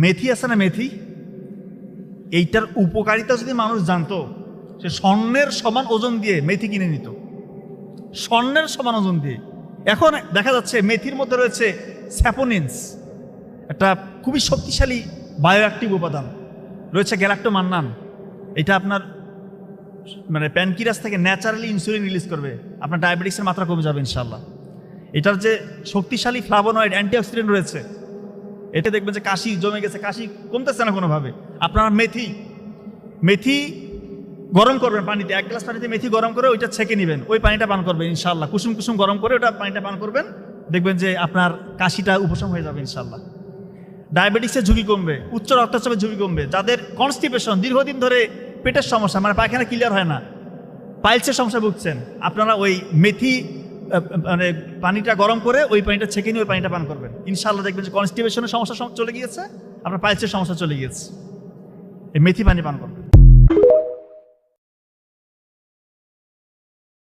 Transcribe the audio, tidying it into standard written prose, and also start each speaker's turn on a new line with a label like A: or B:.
A: মেথি আছে না, মেথি, এইটার উপকারিতা যদি মানুষ জানতো, সে স্বর্ণের সমান ওজন দিয়ে মেথি কিনে নিত, স্বর্ণের সমান ওজন দিয়ে। এখন দেখা যাচ্ছে মেথির মধ্যে রয়েছে স্যাপোনিনস, একটা খুবই শক্তিশালী বায়োঅ্যাক্টিভ উপাদান রয়েছে, গ্যালাক্টোমান্নান। এটা আপনার মানে প্যানকিরাস থেকে ন্যাচারালি ইনসুলিন রিলিজ করবে, আপনার ডায়াবেটিক্সের মাত্রা কমে যাবে ইনশাল্লাহ। এটার যে শক্তিশালী ফ্লাভোনয়েড অ্যান্টিঅক্সিডেন্ট রয়েছে, এটা দেখবেন যে কাশি জমে গেছে, কাশি কমতেছে না কোনোভাবে। আপনার মেথি গরম করবেন পানিতে, 1 গ্লাস পানিতে মেথি গরম করে ওইটা ছেঁকে নেবেন, ওই পানিটা পান করবেন ইনশাল্লাহ। কুসুম কুসুম গরম করে ওটা পানিটা পান করবেন, দেখবেন যে আপনার কাশিটা উপশম হয়ে যাবে ইনশাল্লাহ। ডায়াবেটিক্সের ঝুঁকি কমবে, উচ্চ রক্তচাপের ঝুঁকি কমবে। যাদের কনস্টিপেশন, দীর্ঘদিন ধরে পেটের সমস্যা, মানে পায়খানা ক্লিয়ার হয় না, পাইলসের সমস্যা ভুগছেন, আপনারা ওই মেথি মানে পানিটা গরম করে ওই পানিটা ছেঁকে নিয়ে ওই পানিটা পান করবেন ইনশাল্লাহ, দেখবেন যে কনস্টিপেশনের সমস্যা চলে গিয়েছে, আপনার পাইলসের সমস্যা চলে গিয়েছে। এই মেথি পানি পান করবেন।